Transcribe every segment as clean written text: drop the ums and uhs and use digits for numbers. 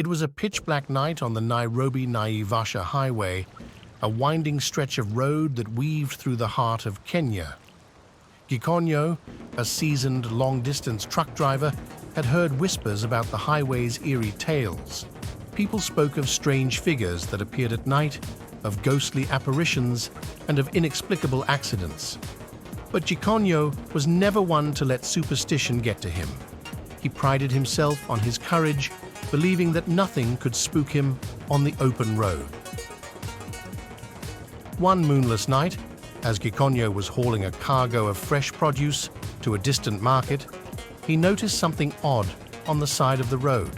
It was a pitch-black night on the Nairobi-Naivasha highway, a winding stretch of road that weaved through the heart of Kenya. Gikonyo, a seasoned long-distance truck driver, had heard whispers about the highway's eerie tales. People spoke of strange figures that appeared at night, of ghostly apparitions, and of inexplicable accidents. But Gikonyo was never one to let superstition get to him. He prided himself on his courage, believing that nothing could spook him on the open road. One moonless night, as Gikonyo was hauling a cargo of fresh produce to a distant market, he noticed something odd on the side of the road.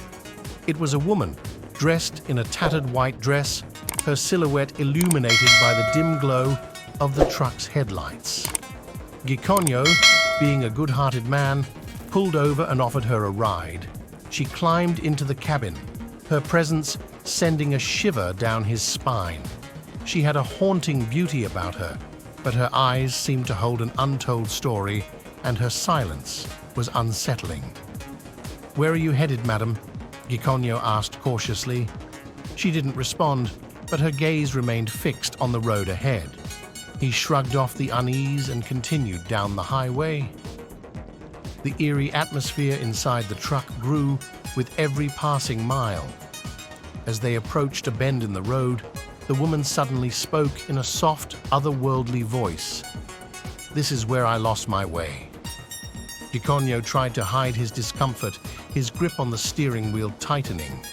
It was a woman, dressed in a tattered white dress, her silhouette illuminated by the dim glow of the truck's headlights. Gikonyo, being a good-hearted man, pulled over and offered her a ride. She climbed into the cabin, her presence sending a shiver down his spine. She had a haunting beauty about her, but her eyes seemed to hold an untold story, and her silence was unsettling. "Where are you headed, madam?" Gikonyo asked cautiously. She didn't respond, but her gaze remained fixed on the road ahead. He shrugged off the unease and continued down the highway. The eerie atmosphere inside the truck grew with every passing mile. As they approached a bend in the road, the woman suddenly spoke in a soft, otherworldly voice. "This is where I lost my way." Gikonyo tried to hide his discomfort, his grip on the steering wheel tightening.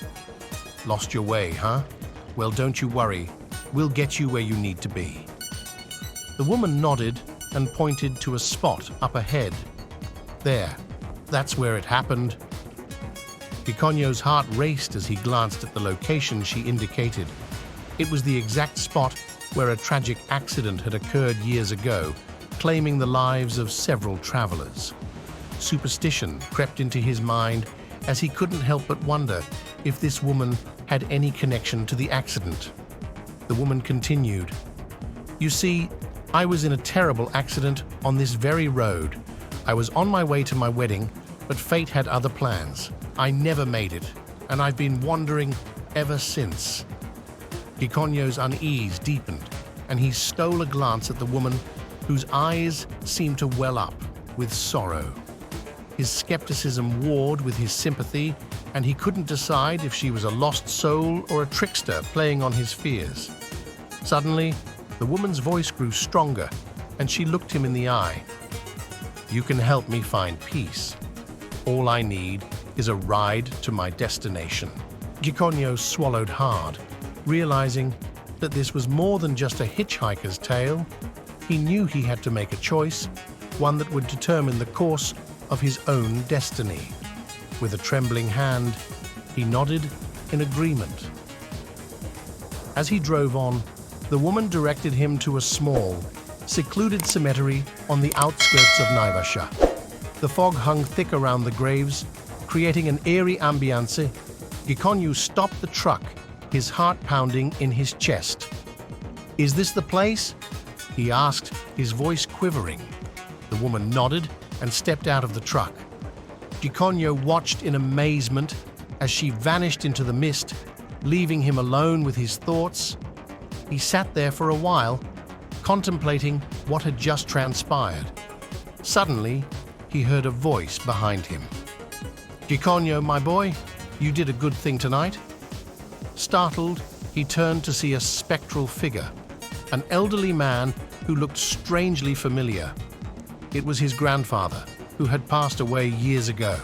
"Lost your way, huh? Well, don't you worry. We'll get you where you need to be." The woman nodded and pointed to a spot up ahead. "There, that's where it happened." Gikonyo's heart raced as he glanced at the location she indicated. It was the exact spot where a tragic accident had occurred years ago, claiming the lives of several travelers. Superstition crept into his mind as he couldn't help but wonder if this woman had any connection to the accident. The woman continued, "You see, I was in a terrible accident on this very road. I was on my way to my wedding, but fate had other plans. I never made it, and I've been wandering ever since." Gikonyo's unease deepened, and he stole a glance at the woman, whose eyes seemed to well up with sorrow. His skepticism warred with his sympathy, and he couldn't decide if she was a lost soul or a trickster playing on his fears. Suddenly, the woman's voice grew stronger, and she looked him in the eye. "You can help me find peace. All I need is a ride to my destination." Gikonyo swallowed hard, realizing that this was more than just a hitchhiker's tale. He knew he had to make a choice, one that would determine the course of his own destiny. With a trembling hand, he nodded in agreement. As he drove on, the woman directed him to a small, secluded cemetery on the outskirts of Naivasha. The fog hung thick around the graves, creating an eerie ambiance. Gikonyo stopped the truck, his heart pounding in his chest. "Is this the place?" he asked, his voice quivering. The woman nodded and stepped out of the truck. Gikonyo watched in amazement as she vanished into the mist, leaving him alone with his thoughts. He sat there for a while, contemplating what had just transpired. Suddenly, he heard a voice behind him. "Gikonyo, my boy, you did a good thing tonight." Startled, he turned to see a spectral figure, an elderly man who looked strangely familiar. It was his grandfather, who had passed away years ago.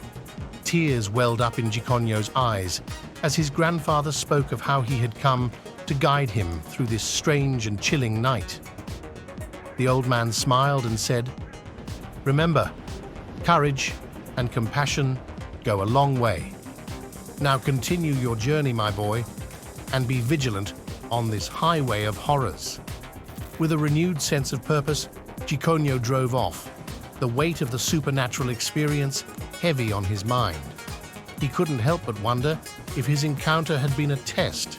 Tears welled up in Gikonyo's eyes as his grandfather spoke of how he had come to guide him through this strange and chilling night. The old man smiled and said, "Remember, courage and compassion go a long way. Now continue your journey, my boy, and be vigilant on this highway of horrors." With a renewed sense of purpose, Gikonyo drove off, the weight of the supernatural experience heavy on his mind. He couldn't help but wonder if his encounter had been a test,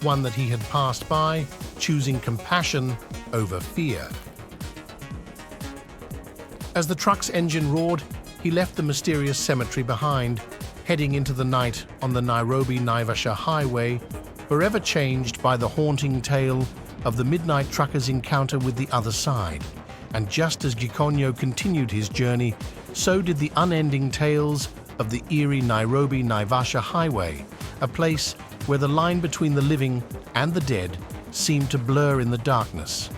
one that he had passed by, choosing compassion over fear. As the truck's engine roared, he left the mysterious cemetery behind, heading into the night on the Nairobi-Naivasha highway, forever changed by the haunting tale of the midnight trucker's encounter with the other side. And just as Gikonyo continued his journey, so did the unending tales of the eerie Nairobi-Naivasha highway, a place where the line between the living and the dead seemed to blur in the darkness.